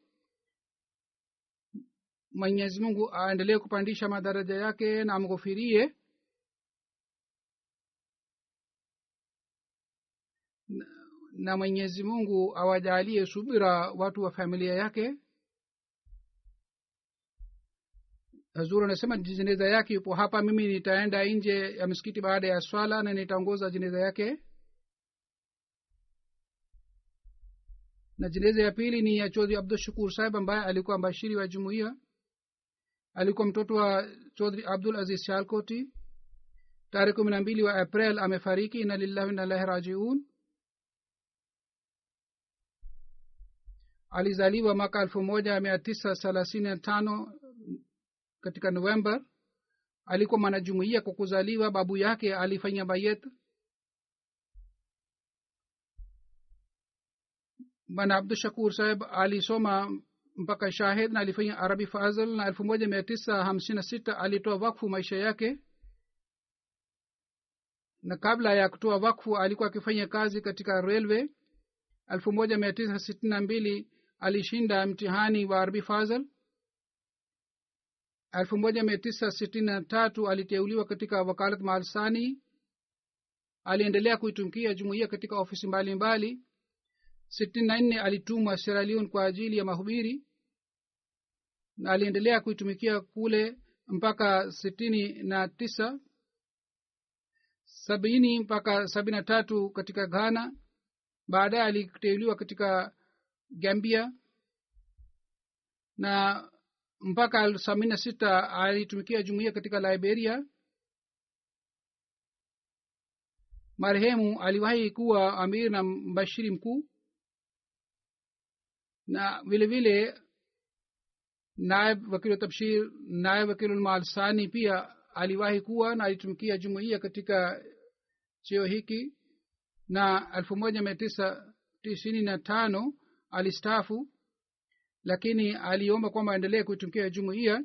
[SPEAKER 2] Mwenyezi Mungu aendelee kupandisha madaraja yake na amghufirie. Na Mwenyezi Mungu awajalie subira watu wa familia yake. Hazur anasema jeneza yake yupo hapa, mimi nitaenda nje ya msikiti baada ya swala na nitaongoza jeneza yake. Na jeneza ya pili ni ya Chaudhry Abdul Shakur Sahib ambaye alikuwa mbashiri wa jumuiya. Alikuwa mtoto wa Chaudhry Abdul Aziz Shalkoti. Tarehe 12 wa April amefariki. Inna lillahi wa inna ilaihi rajiun. Alizaliwa mwaka 1935 katika November. Alikuwa mwanajumuiya kwa kuzaliwa. Babu yake alifanya bayat. Bwana Abdul Shakur Sahib alisoma mpaka shahid na alifanya Arabi Fazl, na 1956 alitoa wakfu maisha yake. Na kabla ya kutoa wakfu alikuwa akifanya kazi katika railway. 1962 alishinda mtihani wa Arabi Fazl. 1963 aliteuliwa katika wakalat Malsani. Aliendelea kuitumikia jumuiya katika ofisi mbalimbali. 64 alitumwa Sierra Leone kwa ajili ya mahubiri na aliendelea kuitumikia kule mpaka 69. 70 mpaka 73 katika Ghana. Baadaye aliteuliwa katika Gambia na mpaka 76 alitumikia jumuiya katika Liberia. Marehemu aliwahi kuwa amir na mbashiri mkuu, na vile vile naib wakil tabshir, naib wakil malsani pia aliwahi kuwa, na alitumikia jumuiya katika cheo hiki. Na 1995 alistaafu, lakini aliomba kwamba aendelee kuitumikia jumuiya.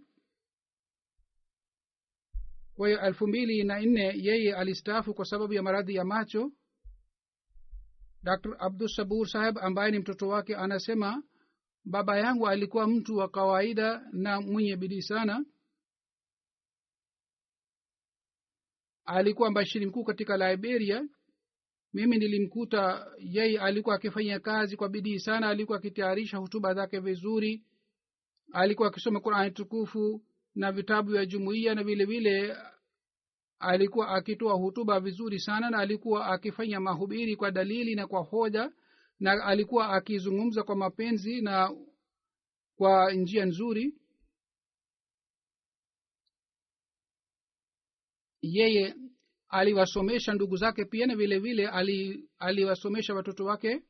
[SPEAKER 2] kwa hiyo 2004 yeye alistaafu kwa sababu ya maradhi ya macho. Dr. Abdul Sabur Saheb ambaye ni mtoto wake anasema baba yangu alikuwa mtu wa kawaida na mwenye bidii sana. Alikuwa mbashiri mkuu katika Liberia. Mimi nilimkuta yeye alikuwa akifanya kazi kwa bidii sana, alikuwa akitayarisha hutuba zake vizuri, alikuwa akisoma Qur'an tukufu na vitabu vya jumuiya, na vile vile alikuwa akitoa hutuba vizuri sana, na alikuwa akifanya mahubiri kwa dalili na kwa hoja, na alikuwa akizungumza kwa mapenzi na kwa njia nzuri. Yeye aliwasomesha ndugu zake pia, na vile vile aliwasomesha watoto wake.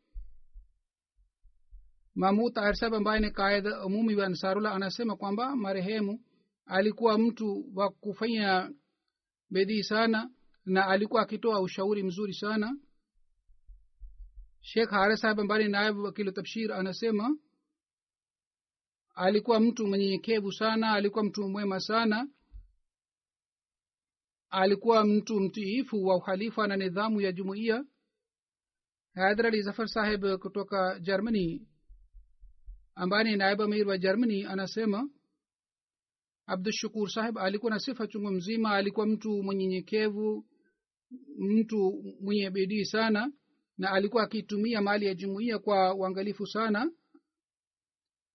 [SPEAKER 2] Mahmud Tahir Saheb ambaye ni kaid umumi wa Ansarullah anasema kwamba marehemu alikuwa mtu wa kufanya bidii sana na alikuwa akitoa ushauri mzuri sana. Sheikh Haris Saheb ambaye ni naibu wakili Tabshir anasema alikuwa mtu mnyenyekevu sana, alikuwa mtu mwema sana, alikuwa mtu mtiifu wa uhalifa na nidhamu ya jumuiya. Haidar Ali Zafar Saheb kutoka Germany ambaye ni naibu amir wa Germany anasema Abdul Shakur Saheb alikuwa na sifa chungu mzima, alikuwa mtu mnyenyekevu, mtu mwenye bidii sana, na alikuwa akitumia mali ya jumuiya kwa uangalifu sana.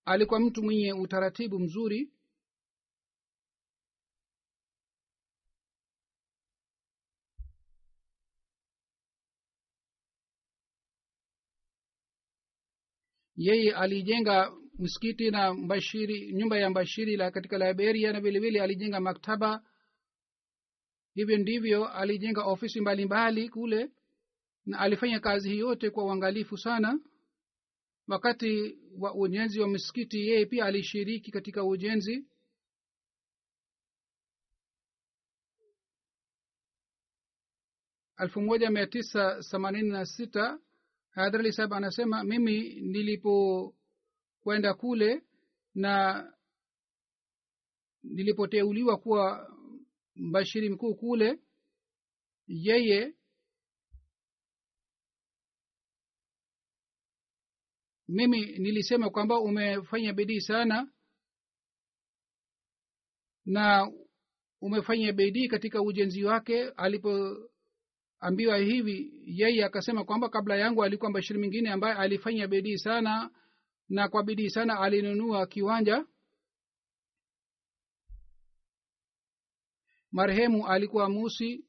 [SPEAKER 2] Alikuwa mtu mwenye utaratibu mzuri. Yeye alijenga msikiti na mbashiri, nyumba ya mbashiri la katika Liberia, na vile vile alijenga maktaba. Hivyo ndivyo alijenga ofisi mbalimbali kule, na alifanya kazi hii yote kwa uangalifu sana. Wakati wa ujenzi wa msikiti yeye pia alishiriki katika ujenzi. Elfu moja mia tisa themanini na sita Haidar Ali Saheb anasema mimi nilipokwenda kule na nilipoteuliwa kuwa mbashiri mkuu kule, yeye mimi nilisema kwamba umefanya bidii sana na umefanya bidii katika ujenzi wake. Alipoambiwa hivi, yeye akasema kwamba kabla yangu alikuwa mbashiri mwingine ambaye alifanya bidii sana, na kwa bidii sana alinunua kiwanja. Marehemu alikuwa musi,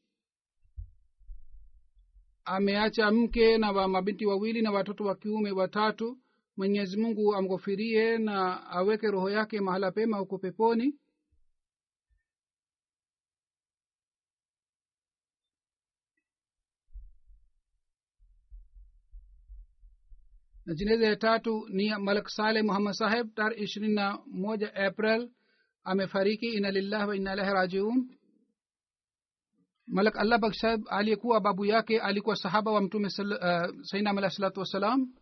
[SPEAKER 2] ameacha mke na mabinti wawili na watoto wa kiume 3. Mwenyezi Mungu amghofirie na aweke roho yake mahala pema huko peponi. Na jeneza ya 3 ni Malik Saleh Muhammad Saheb, tarehe 21 April amefariki. Inna lillahi wa inna ilaihi rajiun. Malik Allah Bakhsh Saheb aliyekuwa babu yake alikuwa sahaba wa Mtume Sayyidina alayhi salatu wasalam.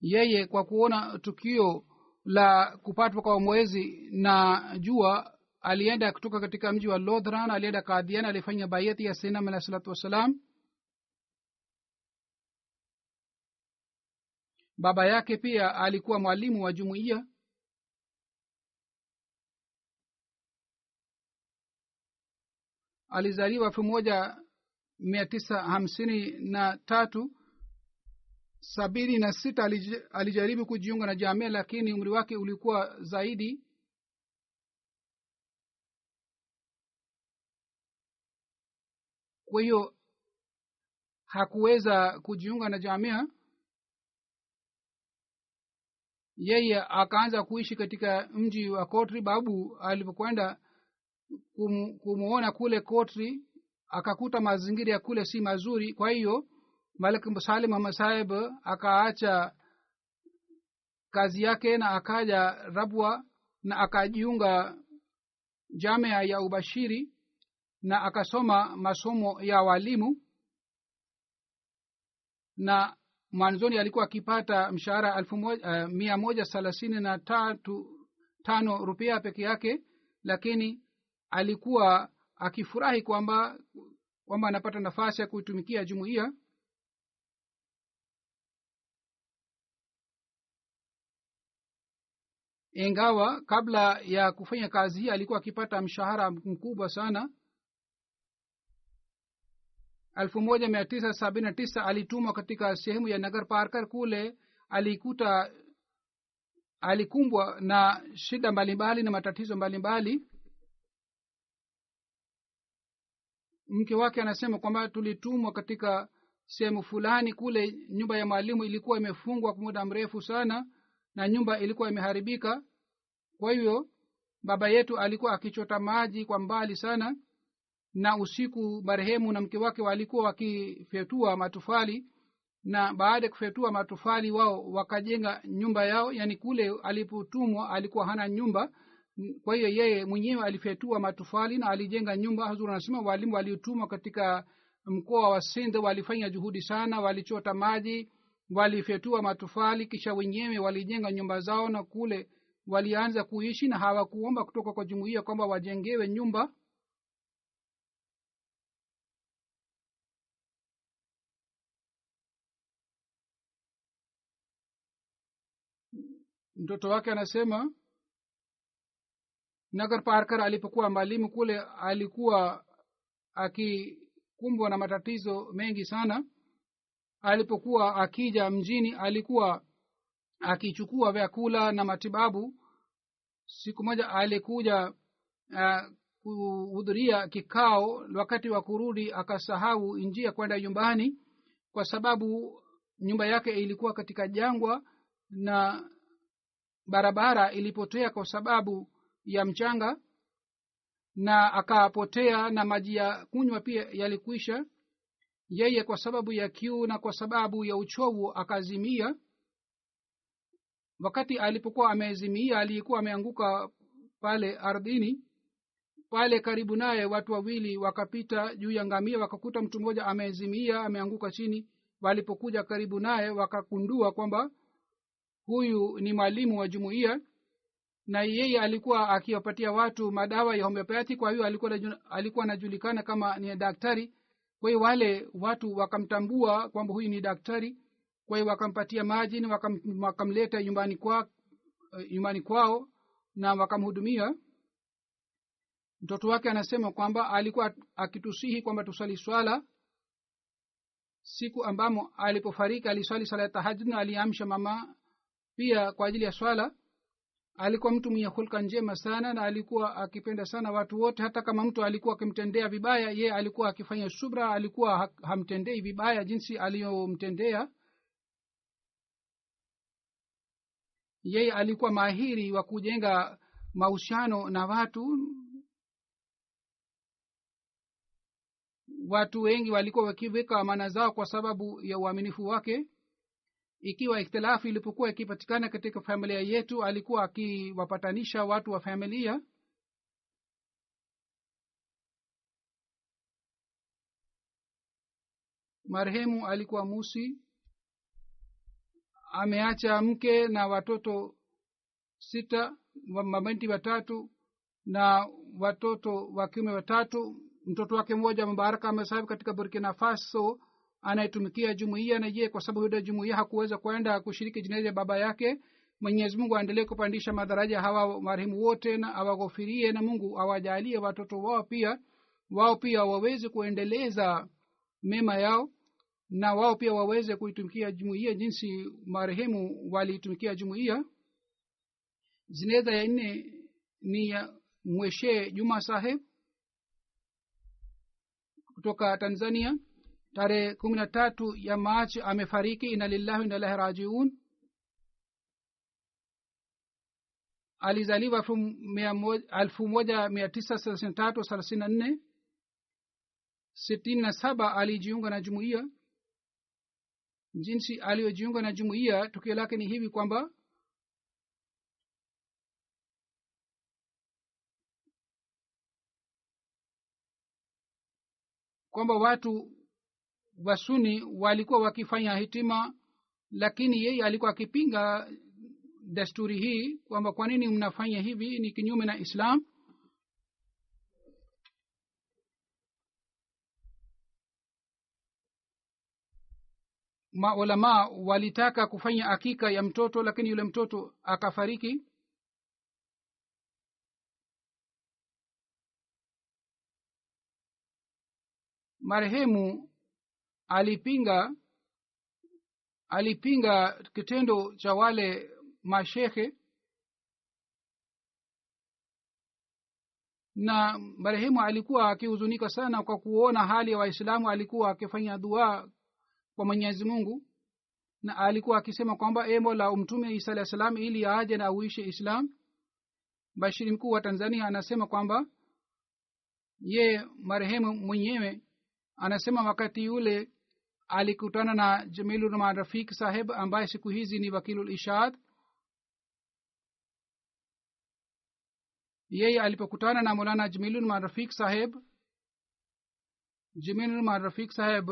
[SPEAKER 2] Yeye kwa kuona tukio la kupatwa kwa mwezi na jua alienda kutoka katika mji wa Lodhran, alienda Qadian, alifanya bayati ya Sayyidina alayhi salatu wasalam. Baba yake pia alikuwa mwalimu wa jumuiya. Alizaliwa 1953. 76 alijaribu kujiunga na jamia, lakini umri wake ulikuwa zaidi. Kwa hiyo hakuweza kujiunga na jamia. Yeye akaanza kuishi katika mji wa Kotri. Babu alipokwenda kumuona kule Kotri, akakuta mazingira ya kule si mazuri. Kwa hiyo Malik Salim Muhammad Saheb akaacha kazi yake na akaja Rabwa na akajiunga jamia ya ubashiri na akasoma masomo ya walimu, na mwanzoni alikuwa akipata mshahara 135 rupia peke yake, lakini alikuwa akifurahi kwamba anapata nafasi ya kuitumikia jumuiya. Ingawa kabla ya kufanya kazi hii alikuwa akipata mshahara mkubwa sana. 1979 alitumwa katika sehemu ya Nagar Parkar. Kule alikumbwa na shida mbalimbali na matatizo mbalimbali. Mke wake anasema kwamba tulitumwa katika sehemu fulani. Kule nyumba ya mwalimu ilikuwa imefungwa kwa muda mrefu sana na nyumba ilikuwa imeharibika. Kwa hiyo baba yetu alikuwa akichota maji kwa mbali sana, na usiku marehemu na mke wake walikuwa wakifyatua matofali, na baada ya kufyatua matofali wao wakajenga nyumba yao. Yani kule alipotumwa alikuwa hana nyumba, kwa hiyo yeye mwenyewe alifyatua matofali na alijenga nyumba. Hazur anasema walimu waliotumwa katika mkoa wa Sindh walifanya juhudi sana, walichota maji, walifyatua matofali, kisha wenyewe walijenga nyumba zao, na kule walianza kuishi na hawakuomba kutoka kwa jumuiya kwamba wajengewe nyumba. Mtoto wake anasema Nagar Parkar alipokuwa mwalimu kule alikuwa akikumbwa na matatizo mengi sana. Alipokuwa akija mjini alikuwa akichukua vyakula na matibabu. Siku moja alikuja kuhudhuria kikao, wakati wa kurudi akasahau njia kwenda nyumbani, kwa sababu nyumba yake ilikuwa katika jangwa na barabara ilipotea kwa sababu ya mchanga, na akapotea na maji ya kunywa pia yalikwisha. Yeye kwa sababu ya kiu na kwa sababu ya uchovu akazimia. Wakati alipokuwa amezimia alikuwa ameanguka pale ardhini. Pale karibu naye watu wawili wakapita juu ya ngamia, wakakuta mtu mmoja amezimia, ameanguka chini. Walipokuja karibu naye wakagundua kwamba huyu ni mwalimu wa jumuiya, na yeye alikuwa akiwapatia watu madawa ya homeopathy. Kwa hiyo alikuwa anajulikana kama ni daktari. Kwa hiyo wale watu wakamtambua kwamba huyu ni daktari. Kwa hiyo wakampatia maji na wakamleta nyumbani kwao na wakamhudumia. Mtoto wake anasema kwamba alikuwa akitusihi kwamba tusali swala. Siku ambamo alipofariki aliswali sala ya tahajjud na aliamsha mama pia kwa ajili ya swala. Alikuwa mtu mwenye hulka njema sana na alikuwa akipenda sana watu wote. Hata kama mtu alikuwa akimtendea vibaya, ye alikuwa akifanya subra, alikuwa hamtendei vibaya jinsi aliyomtendea. Yeye alikuwa mahiri wa kujenga mahusiano na watu wengi walikuwa wakiweka amana zao kwa sababu ya uaminifu wake. Ikiwa ikhtilafu ilipokuwa ikipatikana katika familia yetu, alikuwa akiwapatanisha watu wa familia. Marehemu alikuwa Musi, ameacha mke na watoto 6, mabinti 3 na watoto wa kiume 3. Mtoto wake mmoja Mubarak Ahmed Sahib katika Burkina Faso anaitumikia jumuiya, na yeye kwa sababu ya jumuiya hakuweza kwenda kushiriki jeneza ya baba yake. Mwenyezi Mungu aendelee kupandisha madaraja hawa marehemu wote na awaghofirie, na Mungu awajalie watoto wao pia waweze kuendeleza mema yao, na wao pia waweze kuitumikia jumuiya jinsi marehemu walitumikia jumuiya. Jeneza ya 4 ni ya Mweshe Juma Saheb kutoka Tanzania. Tarehe 13 ya Machi amefariki. Inna lillahi wa inna ilaihi rajiun. Alizaliwa 1933-34. 67 alijiunga na jumuiya. Jinsi aliyojiunga na jumuiya, tukio lake ni hivi kwamba watu wasuni walikuwa wakifanya hitima, lakini yeye alikuwa akipinga desturi hii kwamba kwa nini mnafanya hivi, ni kinyume na Islam. maulama walitaka kufanya akika ya mtoto, lakini yule mtoto akafariki. Marehemu alipinga kitendo cha wale mashehe, na marehemu alikuwa akihuzunika sana kwa kuona hali ya Waislamu. Alikuwa akifanya dua kwa Mwenyezi Mungu, na alikuwa akisema kwamba e Mola, umtume Isa alayhi salam ili aje na uishi Islam. Bashiri mkuu wa Tanzania anasema kwamba ye marehemu mwenyewe anasema wakati yule alikutana na Jamilur Rahman Rafiq saheb ambaye siku hizi ni Wakilul Ishad. Yeye alipokutana na Maulana Jamilur Rahman Rafiq saheb, Jamilur Rahman Rafiq saheb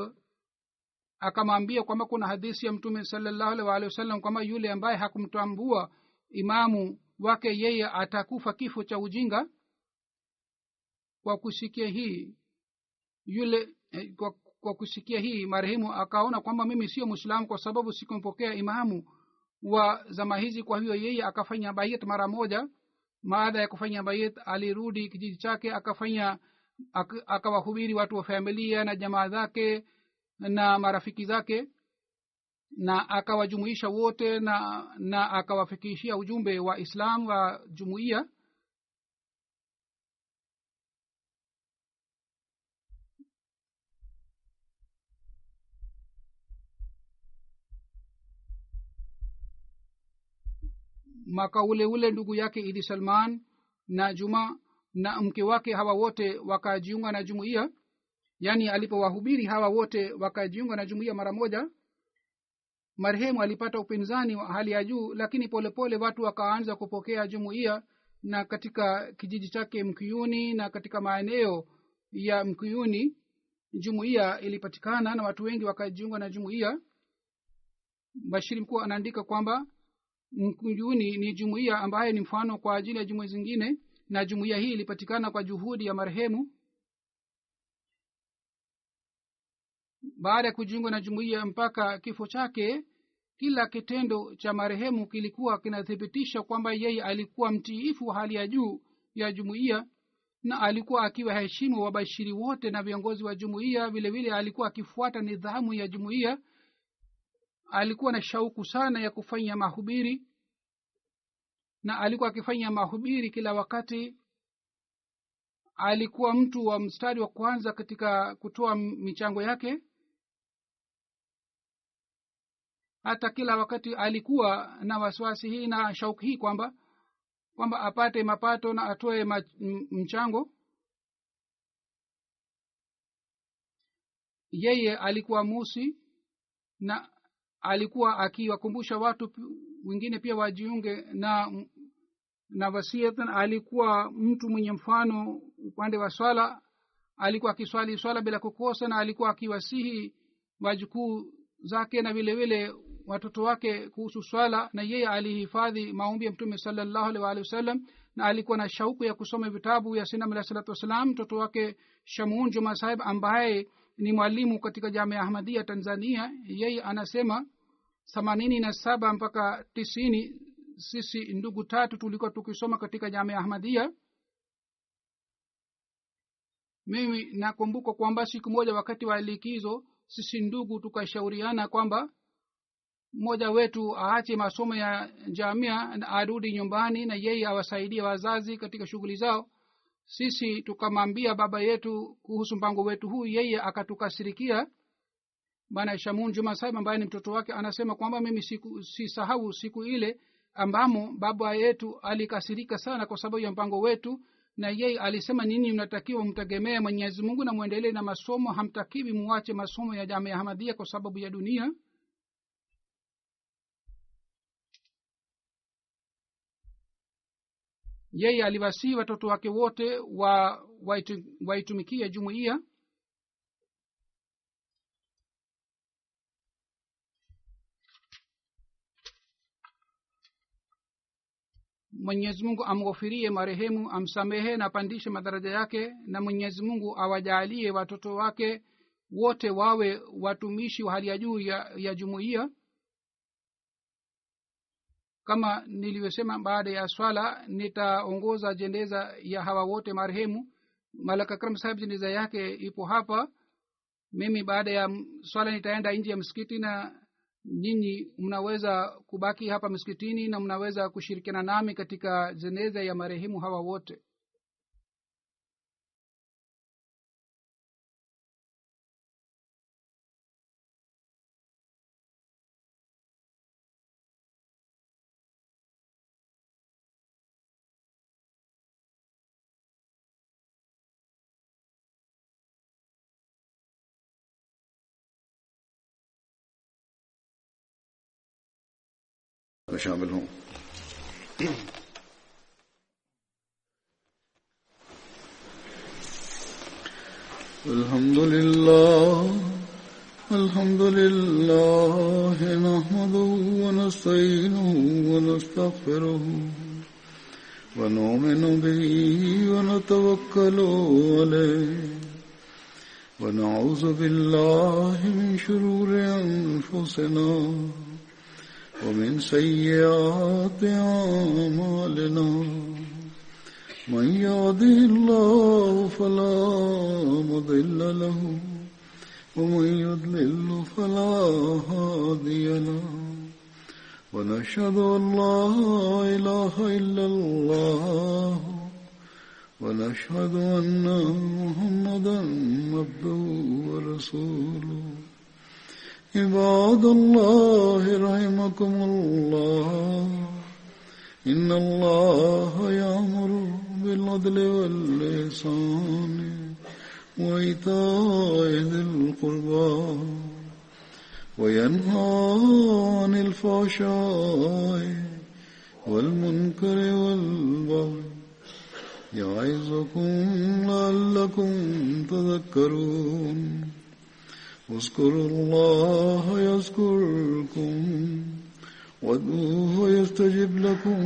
[SPEAKER 2] akamwambia kwamba kuna hadithi ya Mtume sallallahu alaihi wasallam kwamba yule ambaye hakumtambua imamu wake yeye atakufa kifo cha ujinga. Kwa kusikia hii kwa kusikia hii marehemu akaona kwamba mimi sio Muislamu kwa sababu sikumpokea imamu wa zama hizi. Kwa hiyo yeye akafanya bayat mara moja. Baada ya kufanya bayat alirudi kijiji chake, akawahubiri watu wa familia na jamaa zake na marafiki zake, na akawajumuisha wote na akawafikishia ujumbe wa Islam wa jumuiya. Mwaka ule ndugu yake Idi Salman na Juma na mke wake hawa wote wakajiunga na jumuiya. Yani alipowahubiri hawa wote wakajiunga na jumuiya mara moja. Marehemu alipata upinzani wa hali ya juu, lakini polepole watu wakaanza kupokea jumuiya, na katika kijiji chake Mkuyuni na katika maeneo ya Mkuyuni jumuiya ilipatikana na watu wengi wakajiunga na jumuiya. Bashiri mkuu anaandika kwamba Mkuyuni ni jumuiya ambayo ni mfano kwa ajili ya jumuiya zingine, na jumuiya hii ilipatikana kwa juhudi ya marehemu. Baada ya kujiunga na jumuiya mpaka kifo chake, kila kitendo cha marehemu kilikuwa kinathibitisha kwamba yeye alikuwa mtiifu wa hali ya juu ya jumuiya, na alikuwa akiwa heshimu wabashiri wote na viongozi wa jumuiya. Vile vile alikuwa akifuata nidhamu ya jumuiya. Alikuwa na shauku sana ya kufanya mahubiri, na alikuwa akifanya mahubiri kila wakati. Alikuwa mtu wa mstari wa kwanza katika kutoa michango yake. Hata kila wakati alikuwa na wasiwasi hii na shauku hii kwamba apate mapato na atoe mchango. Yeye alikuwa musi na alikuwa akiwakumbusha watu wengine pia wajiunge na wasiyat. Alikuwa mtu mwenye mfano upande wa swala. Alikuwa akiswali swala bila kukosa, na alikuwa akiwasihi wajukuu zake na vile vile watoto wake kuhusu swala, na yeye alihifadhi maombi ya Mtume sallallahu alaihi wasallam, na alikuwa na shauku ya kusoma vitabu ya Sayyidina Alayhi salatu wasalam. Mtoto wake Shamun Juma Sahib ambaye ni mwalimu katika Jamia Ahmadiyya Tanzania, yeye anasema 87 mpaka 90 sisi ndugu tatu tulikuwa tukisoma katika Jamia Ahmadiyya. Mimi nakumbuka kwamba siku moja wakati wa likizo sisi ndugu tukashauriana kwamba mmoja wetu aache masomo ya jamia na arudi nyumbani na yeye awasaidie wazazi katika shughuli zao. Sisi tukamwambia baba yetu kuhusu mpango wetu huu, yeye akatukasirikia. Bwana Shamun Juma Sahib ambaye ni mtoto wake anasema kwamba mimi sisahau siku ile ambamo baba yetu alikasirika sana kwa sababu ya mpango wetu, na yeye alisema nini, mnatakiwa mtegemee Mwenyezi Mungu na muendelee na masomo, hamtakiwi muache masomo ya Jamia Ahmadiyya kwa sababu ya dunia. Yeye aliwasihi watoto wake wote waitumikie jumuiya. Mwenyezi Mungu amghofirie marehemu, amsamehe na apandishe madaraja yake, na Mwenyezi Mungu awajalie watoto wake wote wawe watumishi wa hali ya juu ya jumuiya. Kama nilivyosema, baada ya swala nitaongoza jeneza ya hawa wote marehemu. Malaka Akram Sahib jeneza yake ipo hapa. Mimi baada ya swala nitaenda nje ya msikiti, na nyinyi mnaweza kubaki hapa msikitini na mnaweza kushirikiana nami katika jeneza ya marehemu hawa wote.
[SPEAKER 1] میں شامل ہوں. الحمد لله نحمده ونستعينه ونستغفره ونؤمن به ونتوكل عليه ونعوذ بالله من شرور أنفسنا ومن سيئات أعمالنا من يهده الله فلا مضل له ومن يضلل فلا هادي له ونشهد أن لا إله إلا الله ونشهد أن محمدا عبده ورسوله. عباد الله رحمكم الله، إن الله يأمر بالعدل والإحسان وإيتاء ذي القربى وينهى عن الفحشاء والمنكر والبغي يعظكم لعلكم تذكرون. اذكروا الله يذكركم وادعوه يستجب لكم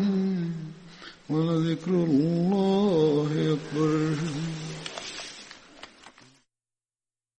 [SPEAKER 1] ولذكر الله أكبر.